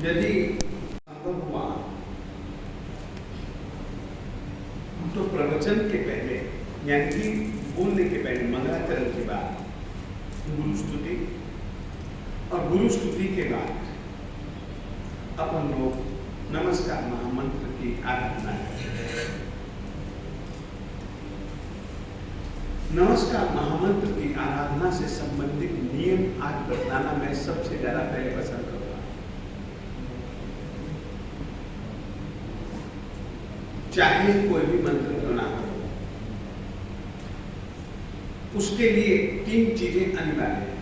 यदि संभव हुआ तो प्रवचन के पहले यानी कि बोलने के पहले मंगलाचरण के बाद गुरु स्तुति और गुरु स्तुति के बाद अपन लोग नमस्कार महामंत्र की आराधना करें। नमस्कार महामंत्र की आराधना से संबंधित नियम आज बताना मैं सबसे ज्यादा पहले पसंद करूंगा। चाहे कोई भी मंत्र क्यों ना हो, उसके लिए 3 चीजें अनिवार्य हैं।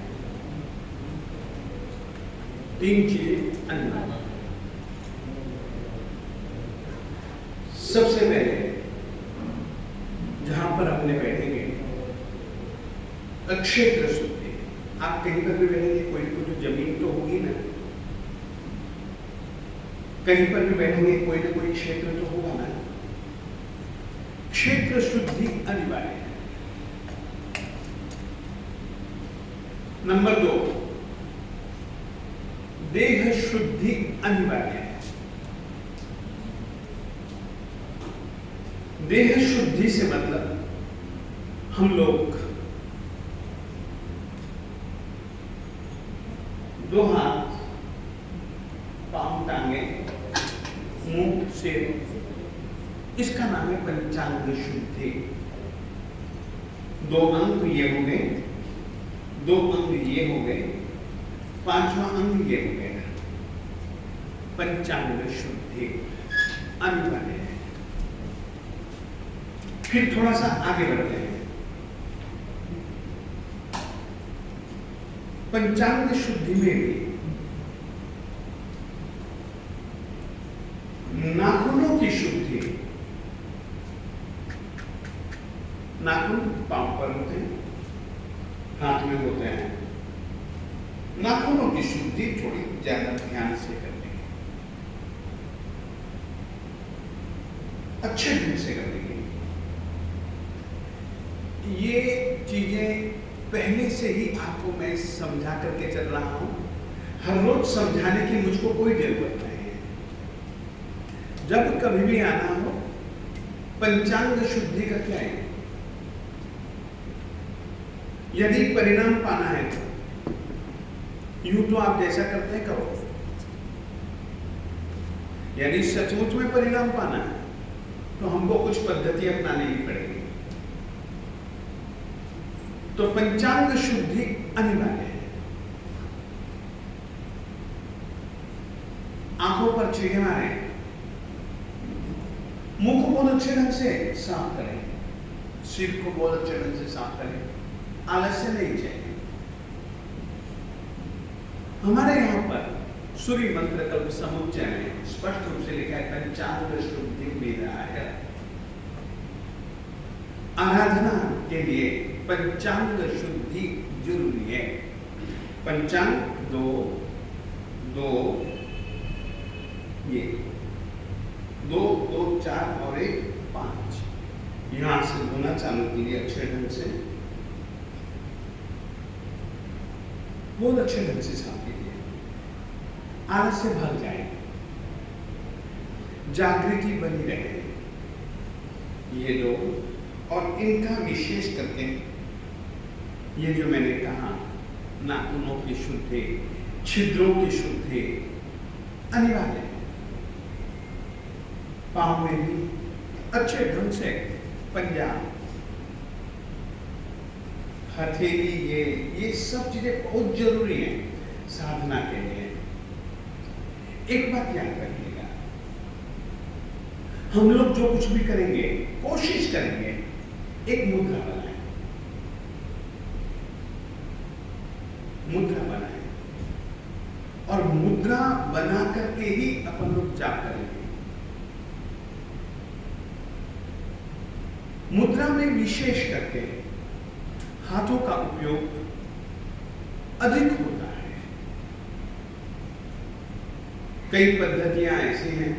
3 चीजें अनिवार्य हैं। सबसे पहले जहां पर अपने बैठेंगे क्षेत्र शुद्धि। आप कहीं पर भी बैठेंगे, कोई तो जमीन तो होगी ना, कहीं पर भी बैठेंगे कोई ना कोई क्षेत्र तो होगा ना। क्षेत्र शुद्धि अनिवार्य है। नंबर 2, देह शुद्धि अनिवार्य है। देह शुद्धि से मतलब हम लोग 2 हाथ, पांव, टांगे, मुंह, सिर, इसका नाम है पंचांग शुद्धि। 2 अंग ये हो गए, 2 अंग ये हो गए, 5वां अंग ये हो गया। पंचांग शुद्धि अनिवार्य है। फिर थोड़ा सा आगे बढ़ते हैं। पंचांग शुद्धि में भी नाखूनों की शुद्धि। नाखून पांव पर होते हैं, हाथ में होते हैं। नाखूनों की शुद्धि थोड़ी ज्यादा ध्यान से करनी है, अच्छे ढंग से करनी है। ये चीजें पहले से ही आपको मैं समझा करके चल रहा हूं। हर रोज समझाने की मुझको कोई जरूरत नहीं है। जब कभी भी आना हो, पंचांग शुद्धि का क्या है? यदि परिणाम पाना है तो यूं तो आप जैसा करते हैं करो। यदि सचमुच में परिणाम पाना है तो हमको कुछ पद्धति अपनानी ही पड़ेगी। तो पंचांग शुद्धि अनिवार्य है। आंखों पर चीजें मारें, मुंह को बहुत अच्छे ढंग से साफ करें, सिर को बहुत अच्छे ढंग से साफ करें, आलस्य नहीं चाहिए। हमारे यहां पर सूर्य मंत्र कल्प समुच्चय में स्पष्ट रूप से लिखा है पंचांग शुद्धि विधाय। आराधना के लिए पंचांग शुद्धि जरूरी है। पंचांग 2, 2, ये 2, 2, 4 और 1, 5। यहां से धोना चालू कीजिए अच्छे ढंग से, बहुत अच्छे ढंग से साफ कीजिए। आलस्य भाग जाए, जागृति बनी रहे। ये 2 और इनका विशेष करके ये जो मैंने कहा, नाखूनों की शुद्धि, छिद्रों की शुद्धि अनिवार्य है। पांव में भी अच्छे ढंग से पंजा, हथेली, ये सब चीजें बहुत जरूरी हैं साधना के लिए। एक बात याद रखिएगा, हम लोग जो कुछ भी करेंगे कोशिश करेंगे एक मुद्रा बनाए, मुद्रा बनाए, और मुद्रा बना करके ही अपन लोग जाप करेंगे। मुद्रा में विशेष करके हाथों का उपयोग अधिक होता है। कई पद्धतियां ऐसी हैं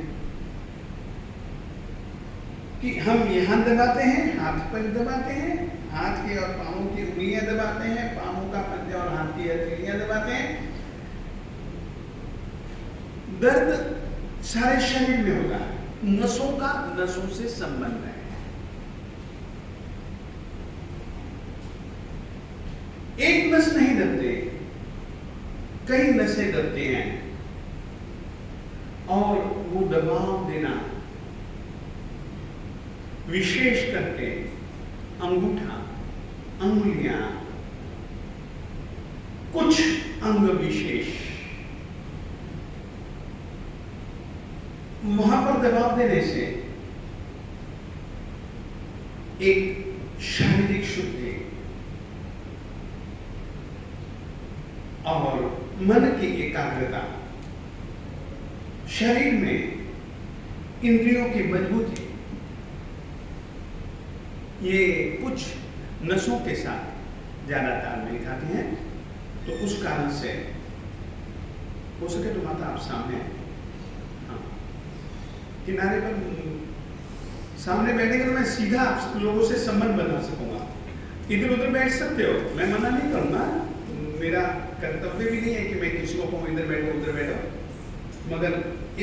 कि हम यहां दबाते हैं, हाथ पर दबाते हैं, हाथ के और पांवों की उंगलियां दबाते हैं, पांवों का पंजा और हाथ की हथेलियां दबाते हैं। दर्द सारे शरीर में होता है, नसों का नसों से संबंध है। एक नस नहीं डरते, कई नसें डरते हैं, और वो दबाव देना विशेष करके अंगूठा, अंगुलियां, कुछ अंग विशेष वहां पर दबाव देने से एक शारीरिक शुद्धि और मन की एकाग्रता, शरीर में इंद्रियों की मजबूती, ये कुछ नसों के साथ ज्यादा तालमेल खाते हैं। तो उस कारण से हो सके तो माता आप सामने, हाँ, किनारे पर सामने बैठेंगे तो मैं सीधा आप लोगों से संबंध बना सकूंगा। इधर उधर बैठ सकते हो, मैं मना नहीं करूंगा, मेरा कर्तव्य भी नहीं है कि मैं किसी को कहूं इधर बैठो उधर बैठो, मगर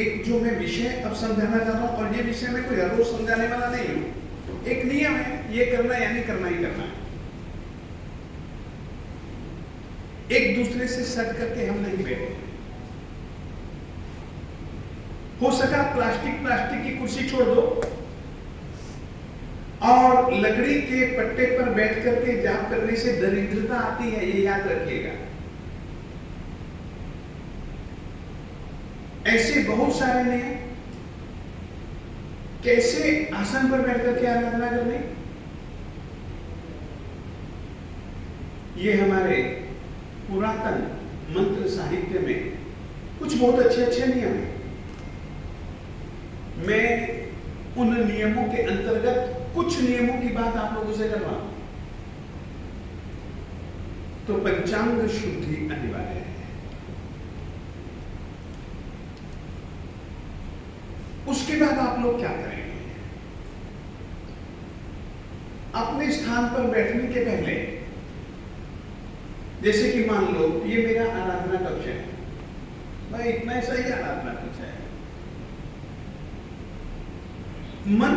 एक जो मैं विषय अब समझाना चाहता हूं, और ये विषय में कोई हर रोज समझाने वाला नहीं हूं, एक नियम है, ये करना यानी करना ही करना है। एक दूसरे से सट करके हम नहीं बैठे। हो सका प्लास्टिक की कुर्सी छोड़ दो और लकड़ी के पट्टे पर बैठ करके जाप करने से दरिद्रता आती है, ये याद रखिएगा। ऐसे बहुत सारे नियम, कैसे आसन पर बैठ करके आराधना करनी, ये हमारे पुरातन मंत्र साहित्य में कुछ बहुत अच्छे अच्छे नियम हैं। मैं उन नियमों के अंतर्गत कुछ नियमों की बात आप लोगों से कर रहा हूं। तो पंचांग शुद्धि अनिवार्य है। उसके बाद आप लोग क्या करेंगे? अपने स्थान पर बैठने के पहले, जैसे कि मान लो ये मेरा आराधना कक्ष है, भाई इतना ऐसा ही आराधना कक्ष है, मन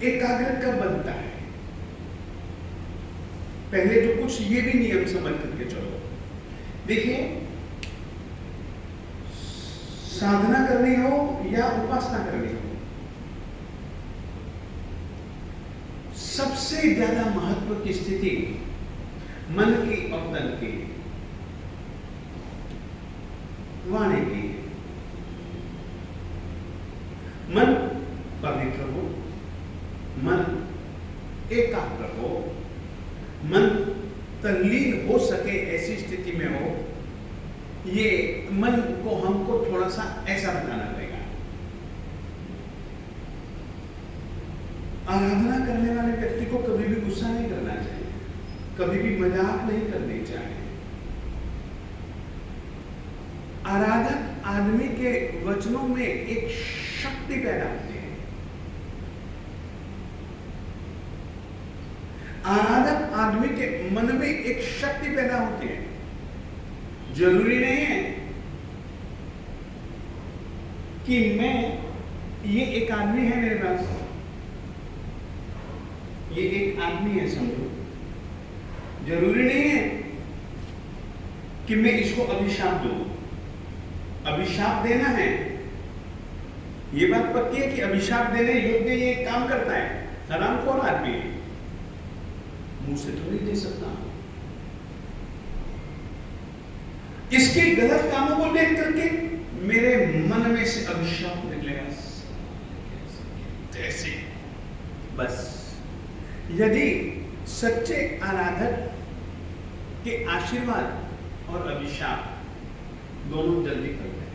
एकाग्र कब बनता है? पहले तो कुछ ये भी नियम समझ करके चलो। देखिए, साधना करनी हो या उपासना करनी हो, सबसे ज्यादा महत्व की स्थिति मन की और तन की, वाणी की। मन पवित्र हो, मन एकाग्र हो, मन तल्लीन हो सके ऐसी स्थिति में हो, ये मन को हमको थोड़ा सा ऐसा बनाना पड़ेगा। आराधना करने वाले व्यक्ति को कभी भी गुस्सा नहीं करना चाहिए, कभी भी मजाक नहीं करनी चाहिए। आराधक आदमी के वचनों में एक शक्ति पैदा होती है। आराधक आदमी के मन में एक शक्ति पैदा होती है। जरूरी नहीं है कि मैं, ये एक आदमी है मेरे पास, ये एक आदमी है समझो, जरूरी नहीं है कि मैं इसको अभिशाप दूं। अभिशाप देना है, ये बात पक्की है कि अभिशाप देने योग्य ये काम करता है, हरामखोर आदमी है, मुंह से तो नहीं दे सकता। इसके गलत कामों को देख करके मेरे मन में से अभिशाप निकलेगा जैसे। बस यदि सच्चे आराधक के आशीर्वाद और अभिशाप दोनों जल्दी करते हैं।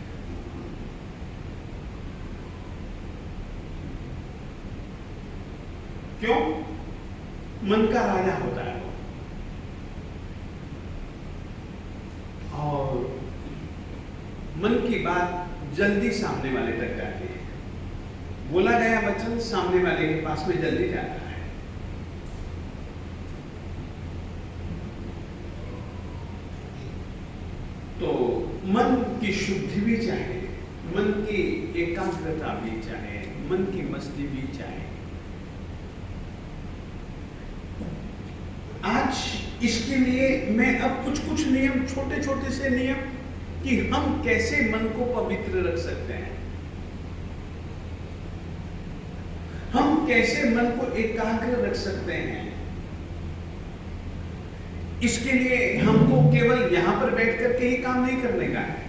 क्यों? मन का राजा होता है और मन की बात जल्दी सामने वाले तक जाती है। बोला गया वचन सामने वाले के पास में जल्दी जाता है। तो मन की शुद्धि भी चाहिए, मन की एकाग्रता भी चाहिए, मन की मस्ती भी चाहिए। आज इसके लिए मैं अब कुछ नियम, छोटे छोटे से नियम कि हम कैसे मन को पवित्र रख सकते हैं, हम कैसे मन को एकाग्र रख सकते हैं। इसके लिए हमको केवल यहां पर बैठ करके ही काम नहीं करने का है।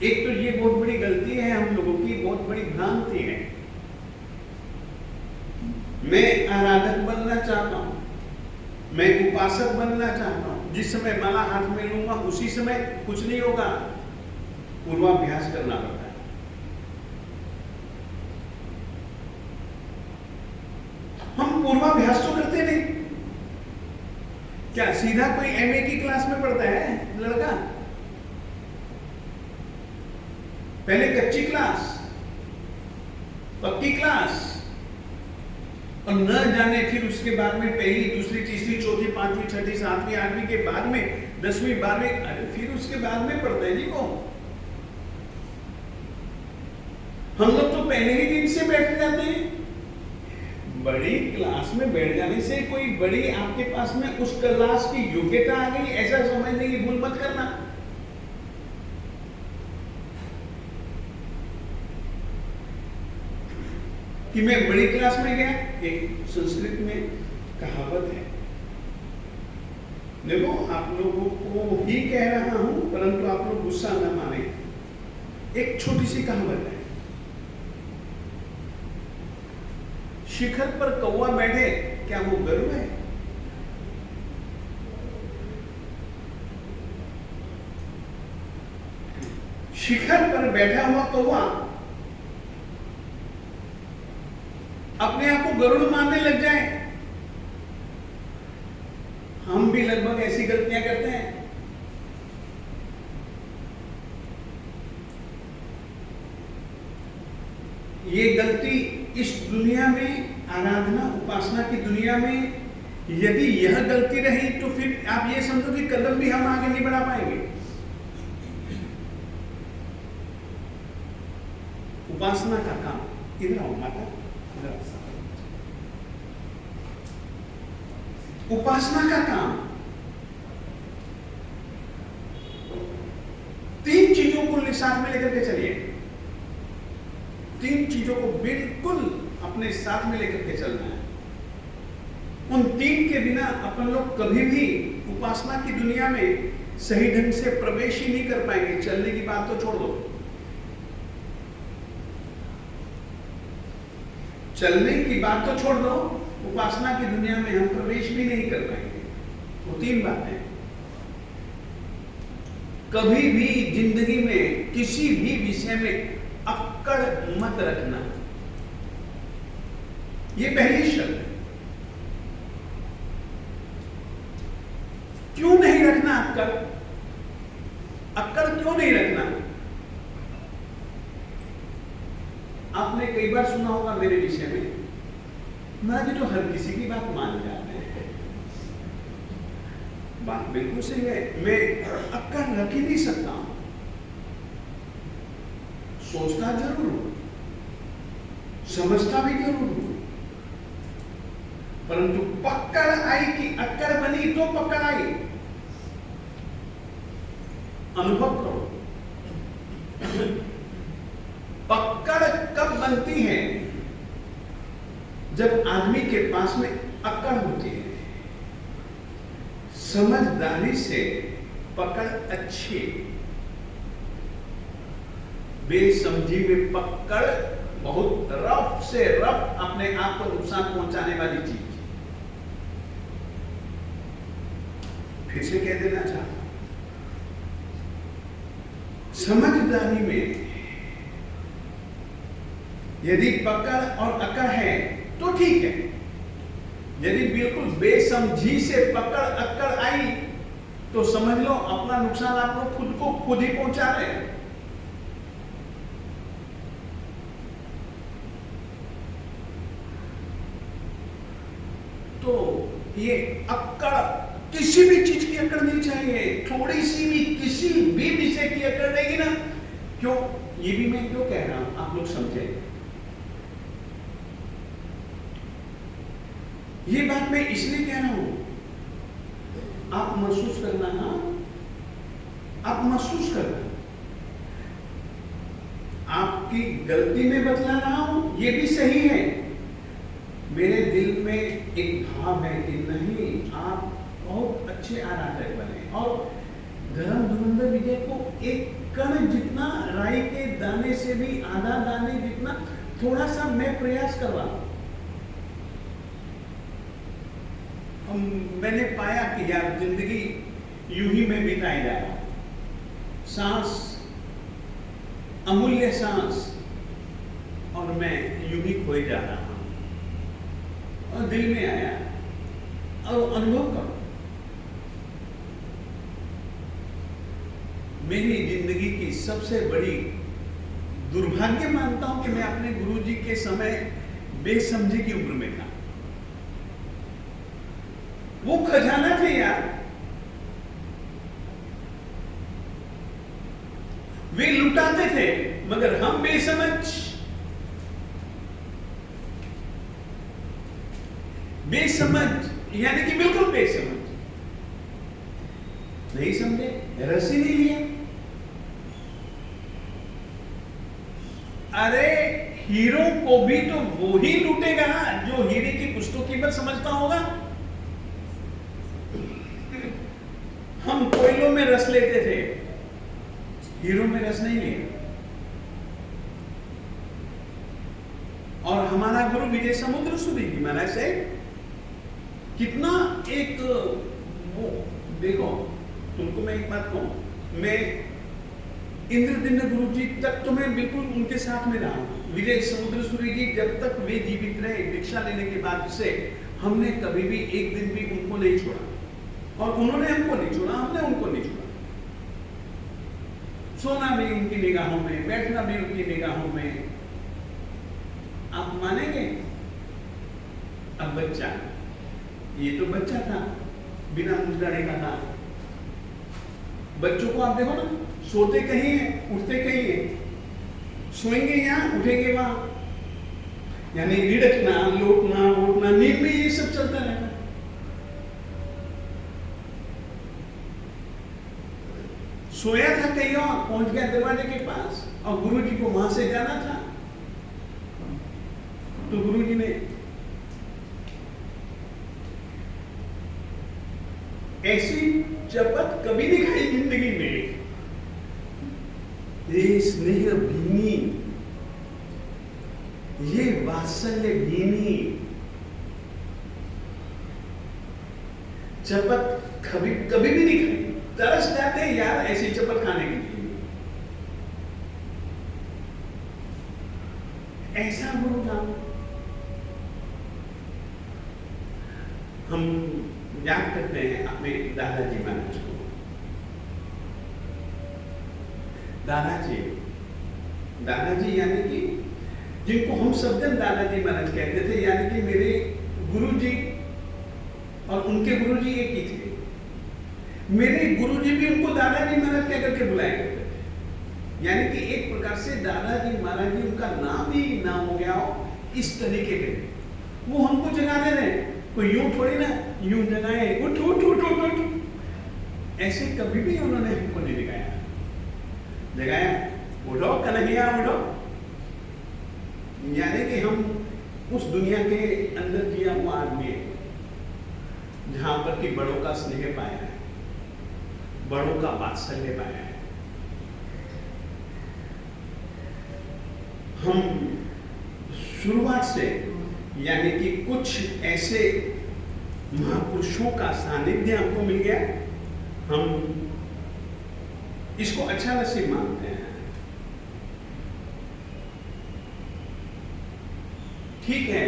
एक तो ये बहुत बड़ी गलती है हम लोगों की, बहुत बड़ी भ्रांति है। मैं आराधक बनना चाहता हूं, मैं उपासक बनना चाहता हूं, जिस समय माला हाथ में लूंगा उसी समय कुछ नहीं होगा, पूर्वाभ्यास करना पड़ता है। हम पूर्वाभ्यास तो करते नहीं। क्या सीधा कोई एमए की क्लास में पढ़ता है लड़का? पहले कच्ची क्लास, पक्की क्लास, और न जाने फिर उसके बाद में पहली, दूसरी, तीसरी, चौथी, पांचवी, छठी, सातवीं, आठवीं के बाद में 10वीं, 12वीं, अरे फिर उसके बाद में पढ़ते हैं जी को। हम लोग तो पहले ही दिन से बैठ जाते हैं। बड़ी क्लास में बैठ जाने से कोई बड़ी आपके पास में उस क्लास की योग्यता आ गई ऐसा समझने की भूल मत करना। कि मैं बड़ी क्लास में गया, एक संस्कृत में कहावत है, देखो आप लोगों को ही कह रहा हूं परंतु आप लोग गुस्सा न माने। एक छोटी सी कहावत है, शिखर पर कौवा बैठे क्या वो गर्व है? शिखर पर बैठा हुआ कौवा अपने आप को गरुड़ मानने लग जाए। हम भी लगभग ऐसी गलतियां करते हैं। ये गलती इस दुनिया में, आराधना उपासना की दुनिया में यदि यह गलती रही तो फिर आप ये समझो कि कदम भी हम आगे नहीं बढ़ा पाएंगे। उपासना का काम, इधर आओ माता, उपासना का काम 3 चीजों को साथ में लेकर के चलिए। 3 चीजों को बिल्कुल अपने साथ में लेकर के चलना है। उन 3 के बिना अपन लोग कभी भी उपासना की दुनिया में सही ढंग से प्रवेश ही नहीं कर पाएंगे। चलने की बात तो छोड़ दो, चलने की बात तो छोड़ दो, उपासना की दुनिया में हम प्रवेश भी नहीं कर पाएंगे। वो 3 बातें। कभी भी जिंदगी में किसी भी विषय में अक्कड़ मत रखना, ये पहली शर्त है। क्यों नहीं रखना अक्कड़? अक्कड़ क्यों नहीं रखना? आपने कई बार सुना होगा मेरे विषय में, महाराज जी तो हर किसी की बात मान जाते हैं। बात बिल्कुल सही है, मैं अक्कड़ रख ही नहीं सकता हूं। सोचता जरूर हूं, समझता भी जरूर हूं, परंतु पकड़ आई कि अक्कड़ बनी तो पकड़ आई। अनुभव करो, पकड़ कब बनती है? जब आदमी के पास में अक्कड़ होती है। समझदारी से पकड़ अच्छी, बेसमझी में पकड़ बहुत रफ से रफ अपने आप को नुकसान पहुंचाने वाली चीज। फिर से कह देना चाहता हूं, समझदारी में यदि पकड़ और अकड़ है तो ठीक है। यदि बिल्कुल बेसमझी से पकड़ अकड़ आई तो समझ लो अपना नुकसान आप लोग खुद को खुद ही पहुंचा रहे हैं। तो ये अक्कड़ किसी भी चीज की अकड़ नहीं चाहिए, थोड़ी सी भी किसी भी विषय की अकड़ रहेगी ना। क्यों, ये भी मैं क्यों कह रहा हूं, आप लोग समझे। ये बात मैं इसलिए कह रहा हूं, आप महसूस करना ना, आप महसूस करना। आपकी गलती में बतला रहा हूं, ये भी सही है। मेरे दिल में एक भाव है कि नहीं, आप बहुत अच्छे आराधक बने और धर्म धुरंधर विजय को एक कण जितना, राई के दाने से भी आधा दाने जितना थोड़ा सा मैं प्रयास करवा। मैंने पाया कि यार जिंदगी यूं ही मैं बिताई जा रहा हूं, सांस, अमूल्य सांस, और मैं यूं ही खोए जा रहा हूं। और दिल में आया और अनुभव करो, मेरी जिंदगी की सबसे बड़ी दुर्भाग्य मानता हूं कि मैं अपने गुरुजी के समय बेसमझी की उम्र में था। वो खजाना थे यार, वे लुटाते थे, मगर हम बेसमझ, बेसमझ यानी कि बिल्कुल बेसमझ, नहीं समझे, रस ही नहीं लिया। अरे हीरो को भी तो वो ही लूटेगा जो हीरे की कुछ तो कीमत समझता होगा। हम कोयलों में रस लेते थे, हीरो में रस नहीं लिया। और हमारा गुरु विजय समुद्र सूरी जी महाराज से कितना एक वो, देखो तुमको मैं एक बात कहूं, मैं इंद्रदिम्न गुरु जी तक तो मैं बिल्कुल उनके साथ में रहा। विजय समुद्र सूरी जी जब तक वे जीवित रहे, दीक्षा लेने के बाद से हमने कभी भी एक दिन भी उनको नहीं छोड़ा, और उन्होंने हमको नहीं छोड़ा, हमने उनको नहीं छोड़ा। सोना भी उनकी निगाहों में, बैठना भी उनकी निगाहों में। आप मानेंगे, अब बच्चा, ये तो बच्चा था, बिना मुस्कुराने का था। बच्चों को आप देखो ना, सोते कहीं है, उठते कहीं है, सोएंगे यहाँ, उठेंगे वहां, यानी रिड़कना, लौटना, उठना, नींद में ये सब चलता रहता। सोया था कहीं और, पहुंच गया दरवाजे के पास, और गुरुजी को वहां से जाना था, तो गुरुजी ने ऐसी चपत कभी नहीं खाई जिंदगी में। ये स्नेह भीनी, ये वात्सल्य भीनी चपत कभी कभी भी नहीं खाई। तरस जाते हैं यार ऐसी चपत खाने के लिए। ऐसा गुरु था। हम याद करते हैं अपने दादाजी महाराज को। दादाजी यानी कि जिनको हम सब जन दादाजी महाराज कहते थे, यानी कि मेरे गुरुजी और उनके गुरुजी एक ही थे। मेरे गुरुजी भी उनको दादाजी महाराज कह करके बुलाया करते थे, यानी कि एक प्रकार से दादाजी महाराज जी उनका नाम ही नाम हो गया हो इस तरीके के। वो हमको जगा दे रहे, कोई यूं थोड़ी ना, यूं जगाए, उठ उठ उठ उठ उठ, ऐसे कभी भी उन्होंने हमको नहीं जगाया, उठो कन्हैया उठो। यानी कि हम उस दुनिया के अंदर जिया हुआ आदमी है जहां पर कि बड़ों का स्नेह पाया है, बड़ों का वात्सल्य पाया है। हम शुरुआत से यानी कि कुछ ऐसे महापुरुषों का सानिध्य हमको मिल गया, हम इसको अच्छा नसीब मानते हैं। ठीक है,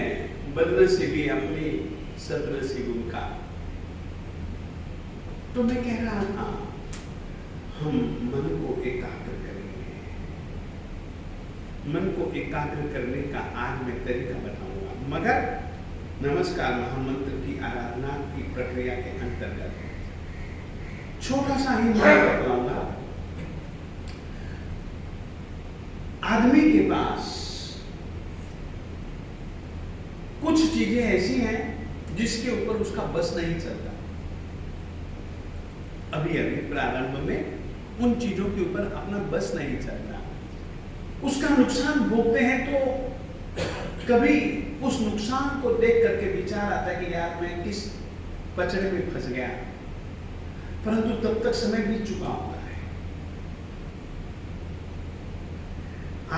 बदनसीबी अपनी, सदनसीब उनका। तो मैं कह रहा था, हम मन को एकाग्र करेंगे। मन को एकाग्र करने का आज मैं तरीका बताऊंगा, मगर नमस्कार महामंत्र की आराधना की प्रक्रिया के अंतर्गत छोटा सा ही मैं बतलाऊंगा। आदमी के पास कुछ चीजें ऐसी हैं जिसके ऊपर उसका बस नहीं चलता। अभी अभी प्रारंभ में उन चीजों के ऊपर अपना बस नहीं चलता, उसका नुकसान भोगते हैं। तो कभी उस नुकसान को देख करके विचार आता है कि यार मैं किस पचड़े में फंस गया, परंतु तब तक समय बीत चुका होता है।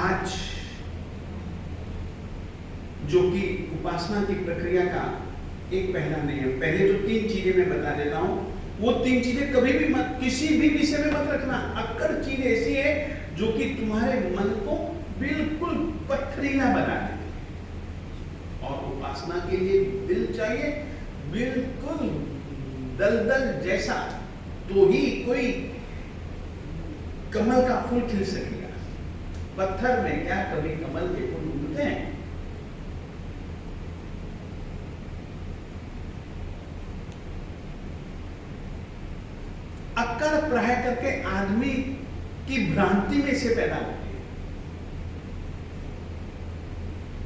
आज जो कि उपासना की प्रक्रिया का एक पहला नियम, पहले जो 3 चीजें मैं बता देता हूं, वो 3 चीजें कभी भी मत, किसी भी विषय में मत रखना। अक्कड़ चीज ऐसी है जो कि तुम्हारे मन को बिल्कुल पथरीला बना देती। और उपासना के लिए दिल चाहिए बिल्कुल दलदल जैसा, तो ही कोई कमल का फूल खिल सकेगा। पत्थर में क्या कभी कमल के फूल उगते हैं? अक्कड़ प्राय करके आदमी की भ्रांति में से पैदा होती है,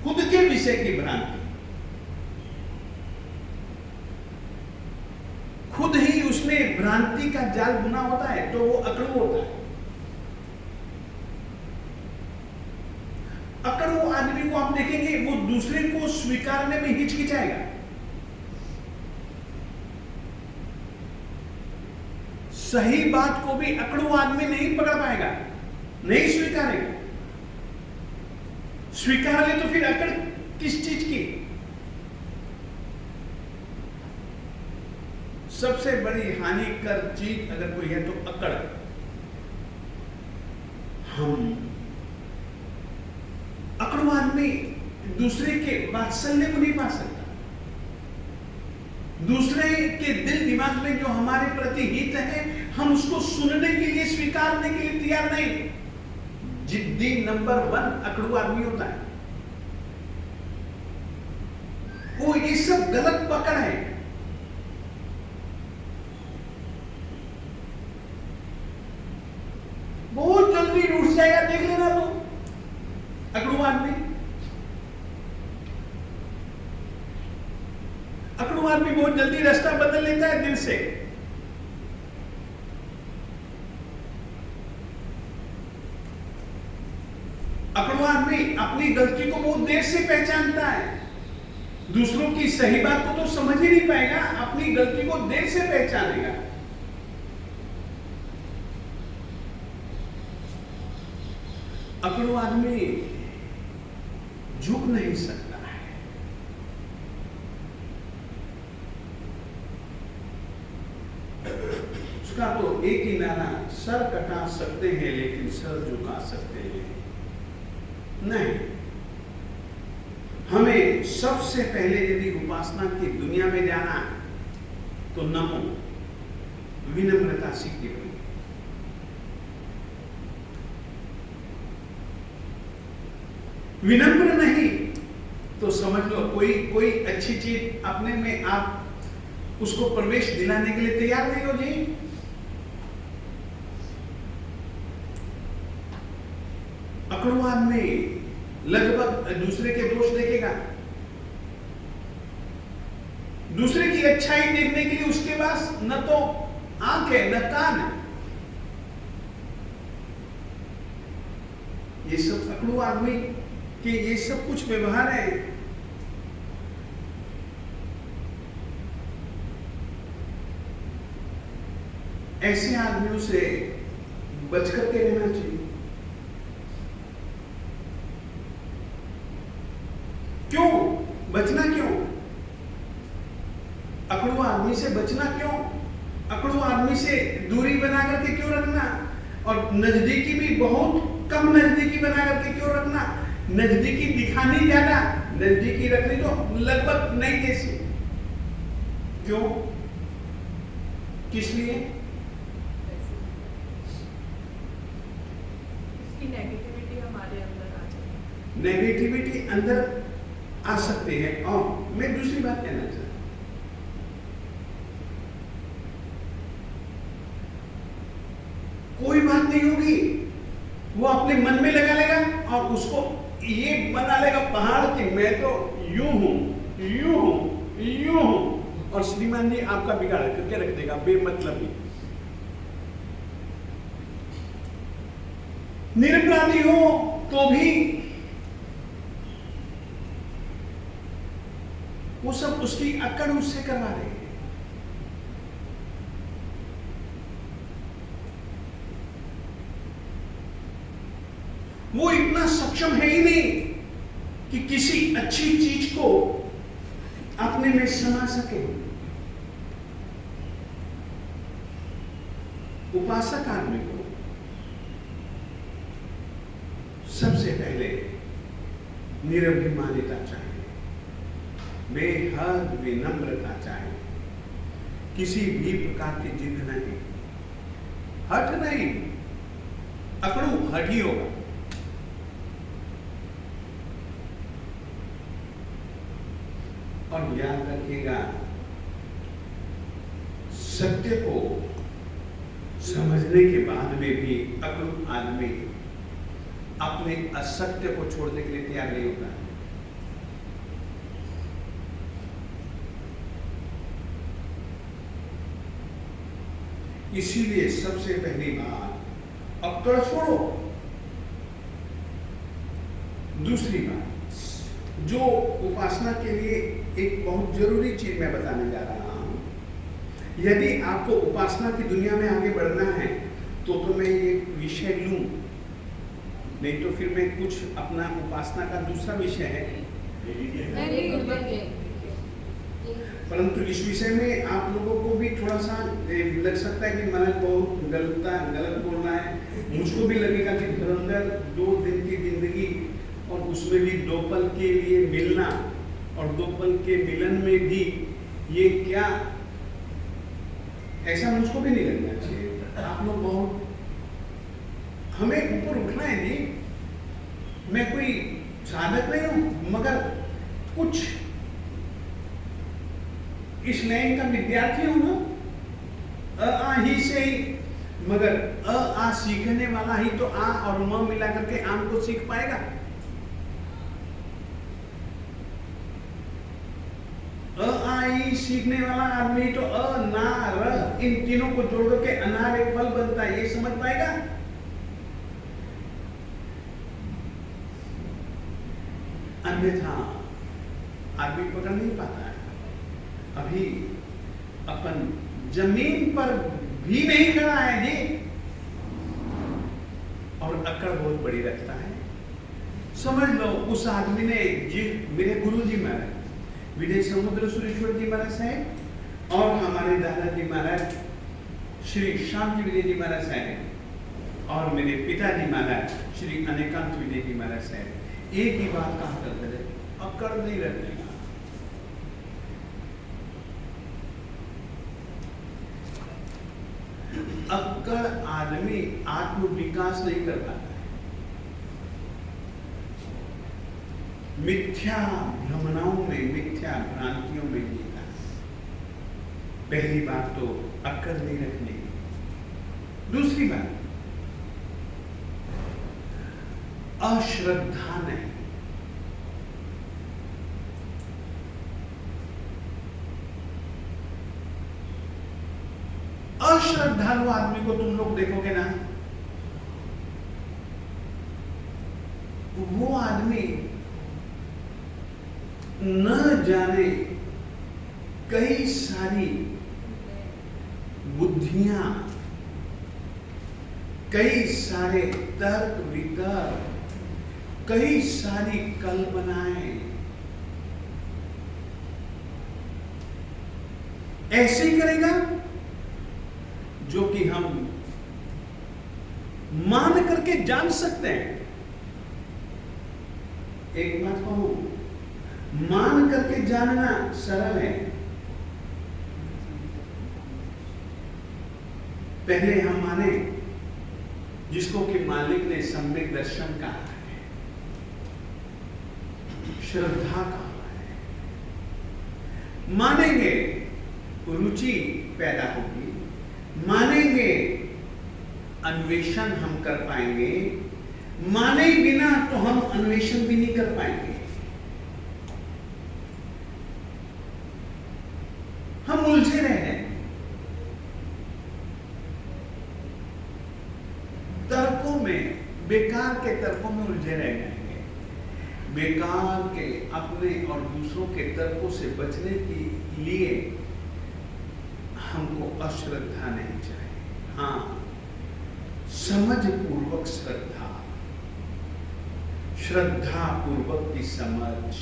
खुद के विषय की भ्रांति। खुद ही उसने भ्रांति का जाल बुना होता है तो वो अकड़ू होता है। अकड़ू आदमी को आप देखेंगे वो दूसरे को स्वीकारने में हिचकिचाएगा। सही बात को भी अकड़ू आदमी नहीं पकड़ पाएगा, नहीं स्वीकारेगा। स्वीकार ले तो फिर अकड़ किस चीज की? सबसे बड़ी हानिकर चीज अगर कोई है तो अकड़। हम अकड़ू आदमी दूसरे के वात्सल्य को नहीं पा सकता। दूसरे के दिल दिमाग में जो हमारे प्रति हित है, हम उसको सुनने के लिए, स्वीकारने के लिए तैयार नहीं। जिद्दी नंबर 1 अकड़ू आदमी होता है। वो ये सब गलत पकड़ है। बहुत जल्दी उठ जाएगा, देख लेना तो अकड़ू आदमी। अकड़ू आदमी बहुत जल्दी रास्ता बदल लेता है दिल से। अकड़ू आदमी अपनी गलती को बहुत देर से पहचानता है। दूसरों की सही बात को तो समझ ही नहीं पाएगा, अपनी गलती को देर से पहचानेगा। अकड़ू आदमी झुक नहीं सकता है। उसका तो एक ही नारा, सर कटा सकते हैं लेकिन सर झुका सकते हैं नहीं। हमें सबसे पहले यदि उपासना की दुनिया में जाना तो नमो विनम्रता सीखनी पड़ेगी। विनम्र नहीं तो समझ लो कोई अच्छी चीज अपने में आप उसको प्रवेश दिलाने के लिए तैयार नहीं हो जी। अकड़ू आदमी लगभग दूसरे के दोष देखेगा, दूसरे की अच्छाई देखने के लिए उसके पास न तो आंख है न कान है। ये सब अकड़ू आदमी कि ये सब कुछ व्यवहार है। ऐसे आदमियों से बच करके रहना चाहिए। क्यों बचना? क्यों अकड़ू आदमी से बचना? क्यों अकड़ू आदमी से दूरी बना करके क्यों रखना? और नजदीकी भी बहुत कम नजदीकी बना करके क्यों रखना? नजदीकी दिखानी ज्यादा, नजदीकी रखनी तो लगभग नहीं जैसी। क्यों? किस लिए? इसकी नेगेटिविटी हमारे अंदर आ जाए। नेगेटिविटी अंदर आ सकती है। और मैं दूसरी बात कहना चाहता कोई बात नहीं होगी। वो अपने मन में लगा लेगा और उसको ये बना लेगा पहाड़ की मैं तो यूं हूं, यूं हूं, यूं हूं, और श्रीमान जी आपका बिगाड़ करके रख देगा बेमतलब ही। निरपराधी हो तो भी वो सब उसकी अक्कड़ उससे करवा रहे हैं। वो इतना सक्षम है ही नहीं कि किसी अच्छी चीज को अपने में समा सके। उपासक आदमी को सबसे पहले निरभिमानिता चाहिए, बेहद विनम्रता चाहिए, किसी भी प्रकार की जिद नहीं, हठ नहीं, अकड़ू हठ ही होगा। और याद रखिएगा, सत्य को समझने के बाद में भी अकड़ू आदमी अपने असत्य को छोड़ने के लिए तैयार नहीं होता है। इसीलिए सबसे पहली बात अक्कड़ छोड़ो। दूसरी बात, जो उपासना के लिए एक बहुत जरूरी चीज मैं बताने जा रहा हूं, यदि आपको उपासना की दुनिया में आगे बढ़ना है तो मैं ये विषय लूं, नहीं तो फिर मैं कुछ अपना उपासना का दूसरा विषय है, परंतु इस विषय में आप लोगों को भी थोड़ा सा लग सकता है कि मैंने बहुत गलत बोलना है। मुझको भी लगेगा कि धुरंधर 2 दिन की जिंदगी और उसमें भी 2 पल के लिए मिलना, और 2 पल के मिलन में भी ये क्या, ऐसा मुझको भी नहीं लगना चाहिए। आप लोग बहुत, हमें ऊपर उठना है जी। मैं कोई साधक नहीं हूं, मगर कुछ इस लाइन का विद्यार्थी हूं ना, अ ही से ही, मगर आ सीखने वाला ही तो आ और म मिला करके आम को सीख पाएगा। आई सीखने वाला आदमी तो अ ना र इन तीनों को जोड़ करके अनार एक फल बनता है, ये समझ पाएगा। अन्यथा आदमी पकड़ नहीं पाता है। अभी अपन जमीन पर भी नहीं खड़ा है जी, और अक्कड़ बहुत बड़ी रखता है। समझ लो उस आदमी ने जी, मेरे गुरु जी महाराज विजय समुद्र सुरेश्वर जी महाराज साहब और हमारे दादाजी महाराज श्री श्याम जी विजय जी महाराज साहब और मेरे पिताजी महाराज श्री अनेकांत विजय जी महाराज साहब एक ही बात कहा करते थे, अक्कड़ नहीं रखने का। अक्कड़ आदमी आत्म विकास नहीं कर पाता है, मिथ्या भ्रमणाओं में, मिथ्या भ्रांतियों में जीता है। पहली बात तो अक्कड़ नहीं रखने की। दूसरी बात, अश्रद्धा नहीं। अश्रद्धालु आदमी को तुम लोग देखोगे ना, वो आदमी न जाने कई सारी बुद्धियां, कई सारे तर्क वितर्क, कई सारी कल्पनाएं ऐसे करेगा जो कि हम मान करके जान सकते हैं। एक बात कहूं, मान करके जानना सरल है, पहले हम माने जिसको कि मालिक ने सम्यक दर्शन कहा है, श्रद्धा कहा है। मानेंगे रुचि पैदा होगी, मानेंगे अन्वेषण हम कर पाएंगे, माने बिना तो हम अन्वेषण भी नहीं कर पाएंगे। हम उलझे रह जाएंगे, तर्कों में, बेकार के तर्कों में उलझे रह जाएंगे। बेकार के अपने और दूसरों के तर्कों से बचने के लिए हमको अश्रद्धा नहीं चाहिए। हाँ, समझ पूर्वक श्रद्धा, श्रद्धा पूर्वक की समझ,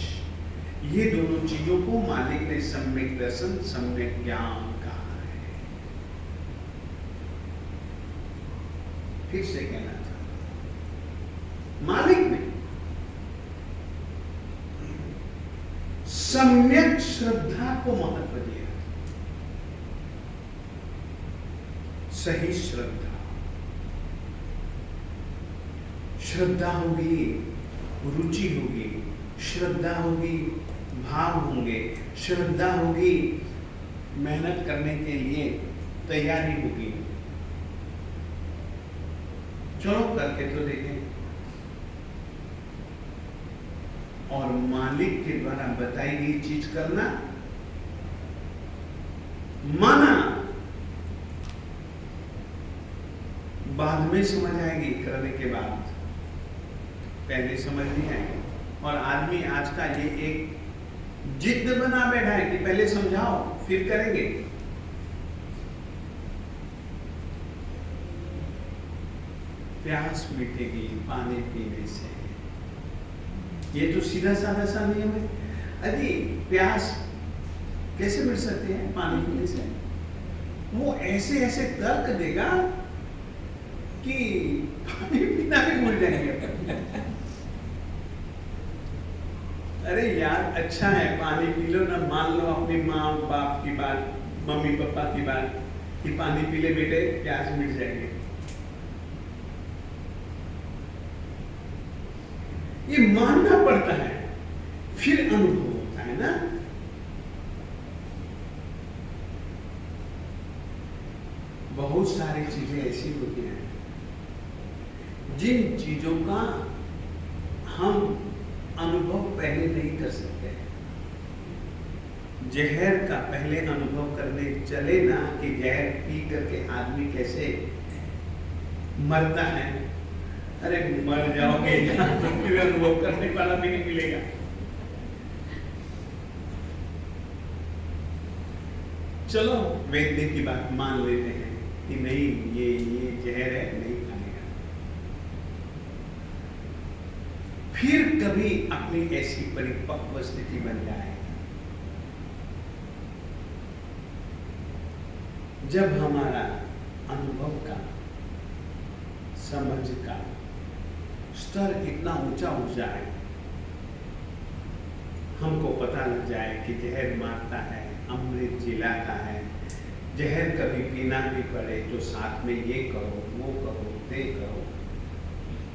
ये दोनों चीजों को मालिक ने सम्यक दर्शन, सम्यक ज्ञान कहा है। फिर से कहना चाहता हूं, मालिक ने सम्यक श्रद्धा को महत्व दिया। सही श्रद्धा, श्रद्धा होगी, रुचि होगी, श्रद्धा होगी, भाव होंगे, श्रद्धा होगी, मेहनत करने के लिए तैयारी होगी। चलो करके तो देखें। और मालिक के द्वारा बताई गई चीज करना, माना, बाद में समझ आएगी, करने के बाद, पहले समझ नहीं आएगी। और आदमी आज का ये एक जिद बना बैठा है कि पहले समझाओ फिर करेंगे। प्यास मिटेगी पानी पीने से, ये तो सीधा साधा सा नियम है। अरे प्यास कैसे मिट सकती है पानी पीने से? वो ऐसे ऐसे तर्क देगा कि पानी पीना भी भूल जाएंगे। अरे यार अच्छा है पानी पी लो ना, मान लो अपनी माँ बाप की बात, मम्मी पापा की बात कि पानी पी ले बेटे, प्यास मिट जाएगी। ये मानना पड़ता है, फिर अनुभव होता है ना। बहुत सारी चीजें ऐसी होती हैं जिन चीजों का हम अनुभव पहले नहीं कर सकते। जहर का पहले अनुभव करने चले ना कि जहर पी करके आदमी कैसे मरता है, अरे मर जाओगे, फिर अनुभव करने वाला भी नहीं मिलेगा। चलो वैद्य की बात मान लेते हैं कि नहीं ये जहर है, नहीं खानेगा। फिर कभी अपनी ऐसी परिपक्व स्थिति बन जाए जब हमारा अनुभव का, समझ का स्तर इतना ऊंचा उठ जाए, हमको पता लग जाए कि जहर मारता है, अमृत जिलाता है, जहर कभी पीना भी पड़े तो साथ में ये करो, वो करो, ते करो,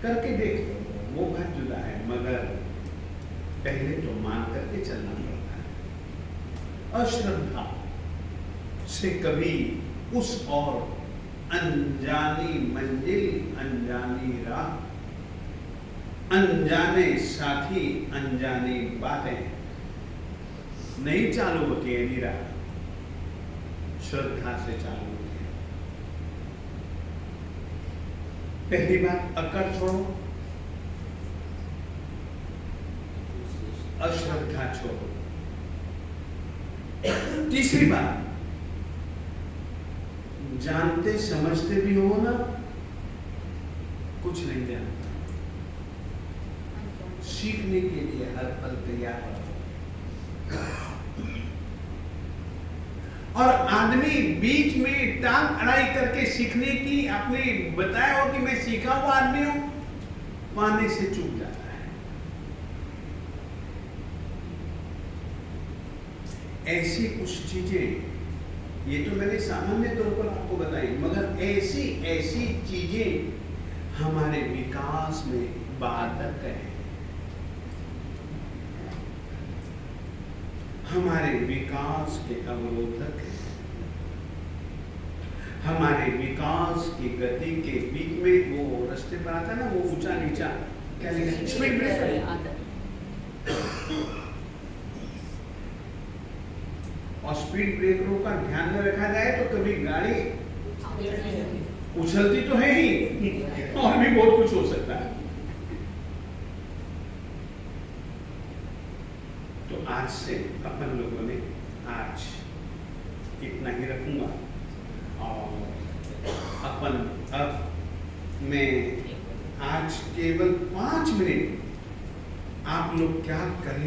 करके देख लो, वो बात जुदा है। मगर पहले तो मान करके चलना पड़ता है। अश्रद्धा से कभी उस और अनजानी मंजिल, अनजानी राह, अनजाने साथी, अनजानी बातें नहीं चालू होती है। नीरा श्रद्धा से चालू होती है। पहली बात अकड़ छोड़ो, अश्रद्धा छोड़ो। तीसरी बात, जानते समझते भी हो ना, कुछ नहीं जानता, सीखने के लिए हर पल तैयार रहो। और आदमी बीच में टांग अड़ाई करके सीखने की अपने बताया हो कि मैं सीखा हुआ आदमी हूं, पाने से चूक जाता है। ऐसी कुछ चीजें, ये तो मैंने सामान्य तौर पर आपको बताई, मगर ऐसी ऐसी चीजें हमारे विकास में बाधक है, हमारे विकास के अवरोधक है, हमारे विकास की गति के बीच में वो रास्ते पर आता है ना, वो ऊंचा नीचा, क्या लिखा, स्पीड ब्रेकर। और स्पीड ब्रेकरों का ध्यान न रखा जाए तो कभी गाड़ी उछलती तो है ही, और भी बहुत कुछ हो सकता है। तो आज से अपन लोगों ने, आज इतना ही रखूंगा, और अपन अब मैं आज केवल 5 मिनट आप लोग क्या करेंगे